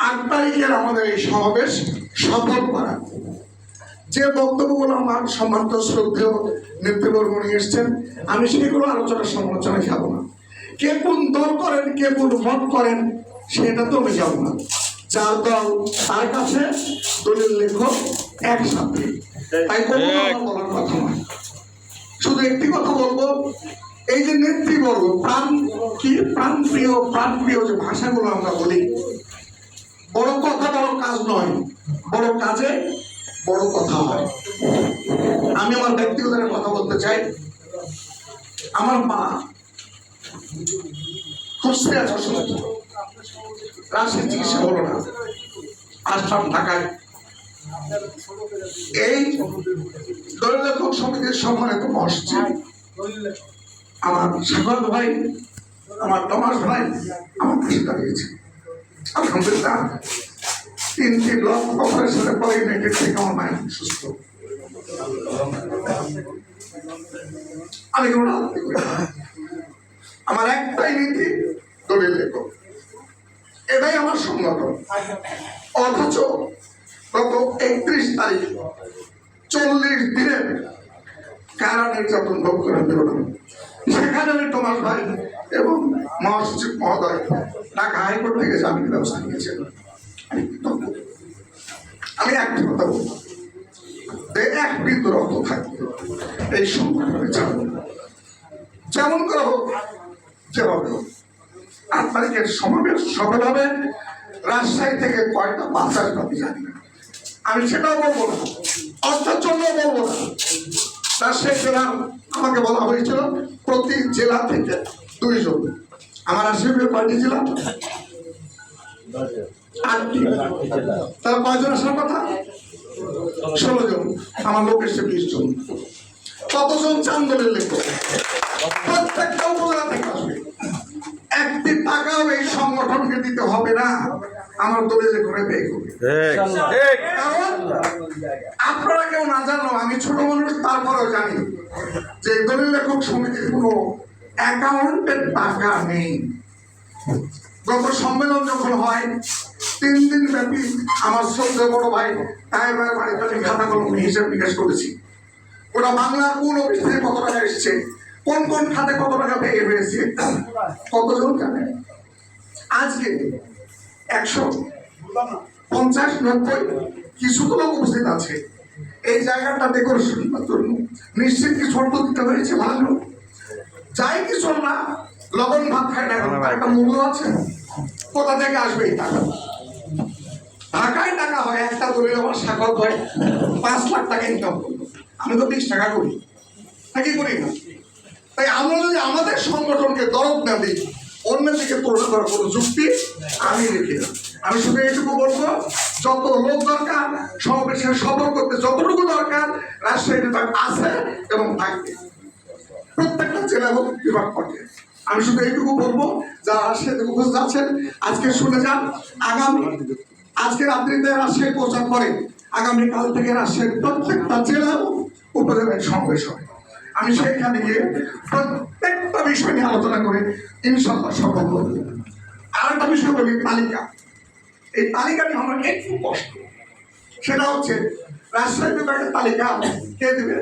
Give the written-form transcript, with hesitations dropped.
8 তারিখের আমাদের এই সমাবেশ সফল করা। যে বক্তব্যগুলো আমার সম্মানিত শ্রদ্ধেয় নেতৃবর্গ নিয়ে এসছেন, আমি সেগুলো সমালোচনায় যাব না। কে কোন দল করেন, কে কোন মত করেন, সেটা তো আমি যাব না। যার দল তার কাছে দলিল লেখক একসাথে, তাই কোনো বলার কথা নয়। শুধু একটি কথা বলবো, এই যে নেতৃবর্গ প্রাণপ্রিয় যে ভাষাগুলো আমরা বলি, বড় কথা বড় কাজ নয়, বড় কাজে বড় কথা হয়। আমি আমার ব্যক্তিগত কথা বলতে চাই। আমার মা খুব সিরিয়াস অসুস্থ, রাশির চিকিৎসা হলো না, আসলাম ঢাকায়। এই দলিল লেখক সমিতির সম্মানিত মহাসচিব আমার সাগর ভাই, আমার টমাস ভাই আমার পাশে দাঁড়িয়েছে। আলহামদুলিল্লাহ 3টি ব্লক অপারেশনের পরে ইউনাইটেড থেকে আমার মায়ের সুস্থ। আমি কোনো রাজনীতি করি না, আমার একটাই নীতি দলিল লেখক, এটাই আমার সংগঠন। অথচ গত 31 তারিখ 40 দিনের কারা নির্যাতন ভোগ করে বেরোলাম। সেখানে আমি টমাস ভাই এবং মহাসচিব মহোদয় ঢাকা হাইকোর্ট থেকে জামিনের ব্যবস্থা নিয়েছেন। আমি একটা কথা বলবো, এক বিদ্রোহ থাকবে এই সংগঠনে যেমন করে হোক, যেভাবে হোক 8 তারিখের সমাবেশ সফল হবে। রাজশাহী থেকে কয়টা বাস আসবে আমি জানি না, আমি সেটাও বলবো না, অর্থের জন্য বলবো না। রাজশাহী জেলা আমাকে বলা হয়েছিল প্রতি জেলা থেকে 2 জন। আমার রাজশাহী কয়টি জেলা? 8টি। তাহলে কয়জন আসার কথা? 16 জন। আমার লোক এসছে 20 জন। কতজন চান দলিল লেখক? প্রত্যেকটা উপজেলা থেকে আসবে। একটি টাকাও এই সংগঠনকে দিতে হবে না, আমার দলিল লেখকের ব্যয় করবে। আপনারা কেউ না জানো, আমি ছোট মানুষ, তারপরেও জানি যে দলিল লেখক সমিতির কোনো অ্যাকাউন্টের টাকা নেই। গত সম্মেলন যখন হয় 3 দিন ব্যাপী আমার শ্রদ্ধেয় বড় ভাই তাই ভাই বাড়িতে আমি খাতা কলম হিসাব নিকাশ করেছি। ওরা বাংলার কোন অফিস থেকে কত টাকা এসছে, কোন কোন খাতে কত টাকা ব্যয় হয়েছে, কতজন জানে? আজকে 150-90 কিছু তো লোক উপস্থিত আছে। এই জায়গাটা ডেকোরেশন জন্য নিশ্চিত কিছু অর্থ দিতে হয়েছে। ভালো যাই কিছু না, লবণ ভাত খায় না, একটা মূল্য আছে। কোথা থেকে আসবে এই টাকা? ঢাকায় টাকা হয়, একটা দলিল আমার সাগর হয় 5 লাখ টাকা ইনকাম করবো, আমি তো 20 টাকা করি নাকি করি না? তাই আমরা যদি আমাদের সংগঠনকে দরদ না দিই, অন্যদিকে তুলনা করার কোনো যুক্তি আমি রেখি না। আমি শুধু এইটুকু বলবো, যত লোক দরকার সমাবেশে সফল করতে, যতটুকু দরকার রাজশাহী বিভাগ আছে এবং থাকবে, প্রত্যেকটা জেলা এবং বিভাগ পর্যায়ে। আমি শুধু এইটুকু বলবো, যারা রাজশাহীতে উপস্থিত আছেন আজকে শুনে যান। আজকে রাত্রিতে রাজশাহী পৌঁছার পরে আগামীকাল থেকে রাজশাহীর প্রত্যেকটা জেলা এবং উপজেলায় সমাবেশ হবে। আমি সেখানে গিয়ে প্রত্যেকটা বিষয় নিয়ে আলোচনা করে ইনশাআল্লাহ সফল করব। আর একটা বিষয় বলি, তালিকা। এই তালিকা নিয়ে আমার একটু কষ্ট, সেটা হচ্ছে রাজশাহী বিভাগের তালিকা কে দিবে?